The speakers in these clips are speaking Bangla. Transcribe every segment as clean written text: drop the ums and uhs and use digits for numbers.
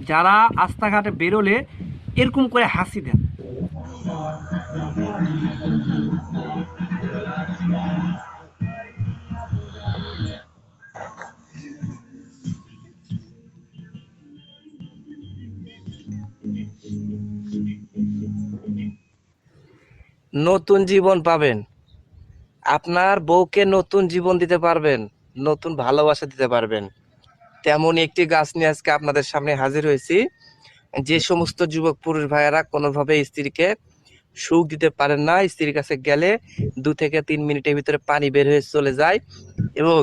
যারা রাস্তাঘাটে বেরোলে এরকম করে হাসি দেন। নতুন জীবন পাবেন, আপনার বউকে নতুন জীবন দিতে পারবেন, নতুন ভালোবাসা দিতে পারবেন। তেমনই একটি গাছ নিয়ে আজকে আপনাদের সামনে হাজির হয়েছি। যে সমস্ত যুবক পুরুষ ভাইয়েরা কোনোভাবে স্ত্রীকে সুখ দিতে পারেন না, স্ত্রীর কাছে গেলে 2 থেকে 3 মিনিটের ভিতরে পানি বের হয়ে চলে যায় এবং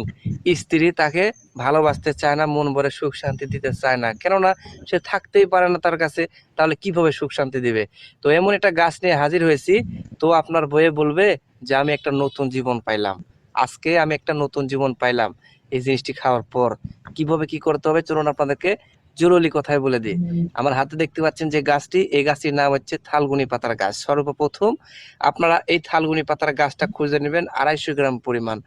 স্ত্রী তাকে ভালোবাসতে চায় না, মন ভরে সুখ শান্তি দিতে চায় না, কেননা সে থাকতেই পারে না তার কাছে। তাহলে কিভাবে সুখ শান্তি দিবে? তো এমন একটা গাছ নিয়ে হাজির হয়েছি। তো আপনার বয়ে বলবে যে আমি একটা নতুন জীবন পাইলাম, আজকে আমি একটা নতুন জীবন পাইলাম। এই জিনিসটি খাওয়ার পর কিভাবে কি করতে হবে চলুন আপনাদেরকে জরুরি কথায় বলে দিই। আমার হাতে দেখতে পাচ্ছেন যে গাছটি, এই গাছটির নাম হচ্ছে থালগুনি পাতার গাছ। সর্বপ্রথম আপনারা এই থালগুনি পাতার গাছটা খুঁজে নেবেন 250 গ্রাম পরিমাণ।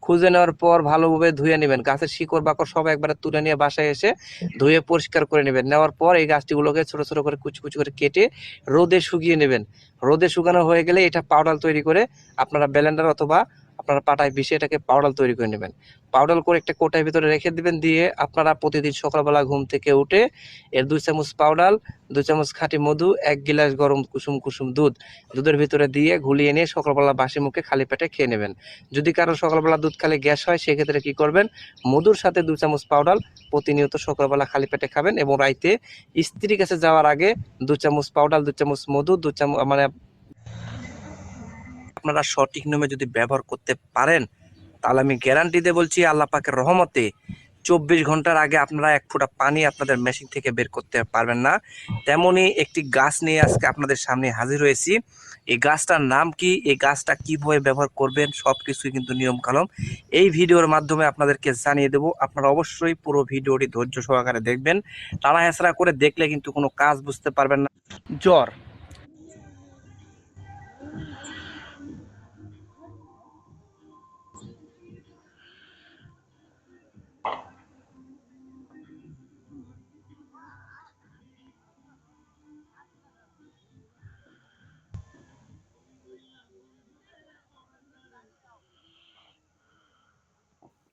খুঁজে নেওয়ার পর ভালোভাবে ধুয়ে নেবেন, গাছের শিকড় বাকড় সব একবারে তুলে নিয়ে বাসায় এসে ধুয়ে পরিষ্কার করে নেবেন। নেওয়ার পর এই গাছটিগুলোকে ছোট ছোট করে কুচি কুচি করে কেটে রোদে শুকিয়ে নেবেন। রোদে শুকানো হয়ে গেলে এটা পাউডার তৈরি করে আপনারা ব্লেন্ডার অথবা আপনারা পাটায় পিষে এটাকে পাউডার তৈরি করে নেবেন। পাউডার করে একটা কোটার ভিতরে রেখে দিবেন। দিয়ে আপনারা প্রতিদিন সকালবেলা ঘুম থেকে উঠে এর 2 চামচ পাউডার, 2 চামচ খাঁটি মধু, 1 গিলাস গরম কুসুম কুসুম দুধ দুধের ভিতরে দিয়ে ঘুলিয়ে নিয়ে সকালবেলা বাসি মুখে খালি পেটে খেয়ে নেবেন। যদি কারো সকালবেলা দুধ খেলে গ্যাস হয় সেক্ষেত্রে কি করবেন, মধুর সাথে 2 চামচ পাউডার প্রতিনিয়ত সকালবেলা খালি পেটে খাবেন এবং রাইতে স্ত্রীর কাছে যাওয়ার আগে 2 চামচ পাউডার, 2 চামচ মধু, 2 চামচ মানে আপনারা সঠিক নিয়মে যদি ব্যবহার করতে পারেন তাহলে আমি গ্যারান্টি দিয়ে বলছি আল্লাহ পাকের রহমতে 24 ঘন্টার আগে আপনারা 1 ফোঁটা পানি আপনাদের মেশিন থেকে বের করতে পারবেন না। তেমনই একটি গাছ নিয়ে আজকে আপনাদের সামনে হাজির হয়েছি। এই গাছটার নাম কি, এই গাছটা কিভাবে ব্যবহার করবেন সব কিছুই কিন্তু নিয়ম কানুন এই ভিডিওর মাধ্যমে আপনাদেরকে জানিয়ে দেব। আপনারা অবশ্যই পুরো ভিডিওটি ধৈর্য সহকারে দেখবেন, টানা হেঁচড়া করে দেখলে কিন্তু কোনো কাজ বুঝতে পারবেন না। জ্বর,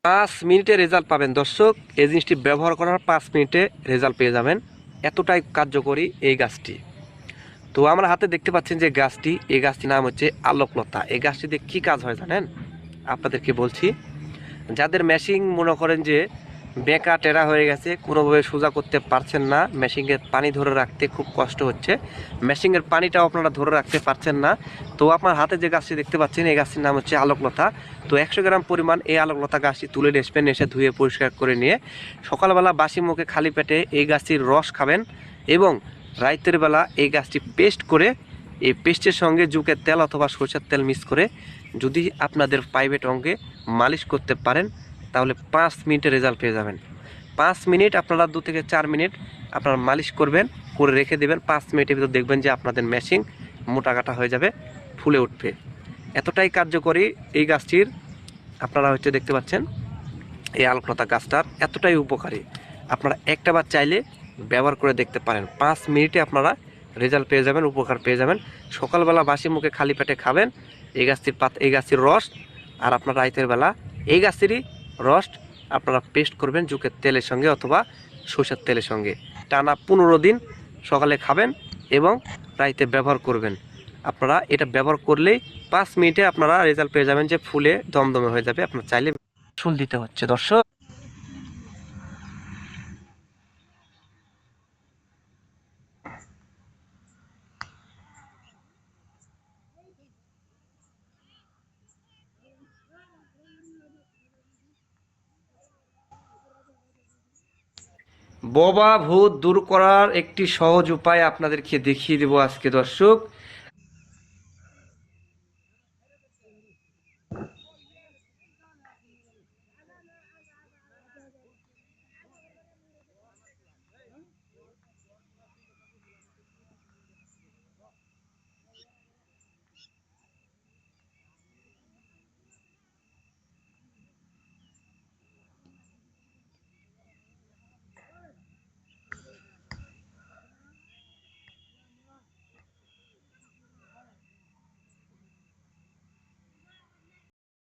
5 মিনিটে রেজাল্ট পাবেন দর্শক। এই জিনিসটি ব্যবহার করার 5 মিনিটে রেজাল্ট পেয়ে যাবেন, এতটাই কার্যকরী এই গাছটি। তো আমার হাতে দেখতে পাচ্ছেন যে গাছটি, এই গাছটির নাম হচ্ছে আলোকলতা। এই গাছটিতে কি কাজ হয় জানেন? আপনাদেরকে বলছি। যাদের মেশিন মনে করেন যে বেঁকা টেরা হয়ে গেছে, কোনোভাবে সোজা করতে পারছেন না, মেশিনের পানি ধরে রাখতে খুব কষ্ট হচ্ছে, মেশিনের পানিটাও আপনারা ধরে রাখতে পারছেন না, তো আপনার হাতে যে গাছটি দেখতে পাচ্ছেন এই গাছটির নাম হচ্ছে আলোকলতা। তো 100 গ্রাম পরিমাণ এই আলোকলতা গাছটি তুলে নেসবেন, এসে ধুয়ে পরিষ্কার করে নিয়ে সকালবেলা বাসি মুখে খালি পেটে এই গাছটির রস খাবেন এবং রাতের বেলা এই গাছটি পেস্ট করে, এই পেস্টের সঙ্গে জুকের তেল অথবা সরষের তেল মিক্স করে যদি আপনাদের প্রাইভেট অঙ্গে মালিশ করতে পারেন তাহলে 5 মিনিটে রেজাল্ট পেয়ে যাবেন। 5 মিনিট আপনারা 2 থেকে 4 মিনিট আপনারা মালিশ করবেন, করে রেখে দেবেন। 5 মিনিটের ভিতর দেখবেন যে আপনাদের মেশিন মোটা কাটা হয়ে যাবে, ফুলে উঠবে। এতটাই কার্যকরী এই গাছটির, আপনারা হচ্ছে দেখতে পাচ্ছেন এই আলোকলতা গাছটার এতটাই উপকারী, আপনারা একটা বার চাইলে ব্যবহার করে দেখতে পারেন। 5 মিনিটে আপনারা রেজাল্ট পেয়ে যাবেন, উপকার পেয়ে যাবেন। সকালবেলা বাসি মুখে খালি পেটে খাবেন এই গাছটির পাতা, এই গাছটির রস। আর আপনার রাতের বেলা এই গাছেরই রস আপনারা পেস্ট করবেন জুকের তেলের সঙ্গে অথবা সরষের তেলের সঙ্গে। টানা 15 দিন সকালে খাবেন এবং রাইতে ব্যবহার করবেন। আপনারা এটা ব্যবহার করলেই 5 মিনিটে আপনারা রেজাল্ট পেয়ে যাবেন যে ফুলে দমদমে হয়ে যাবে। আপনার চাইলে শুল দিতে হচ্ছে দর্শক। বোবা ভূত দূর করার একটি সহজ উপায় আপনাদেরকে দেখিয়ে দেব আজকে দর্শক।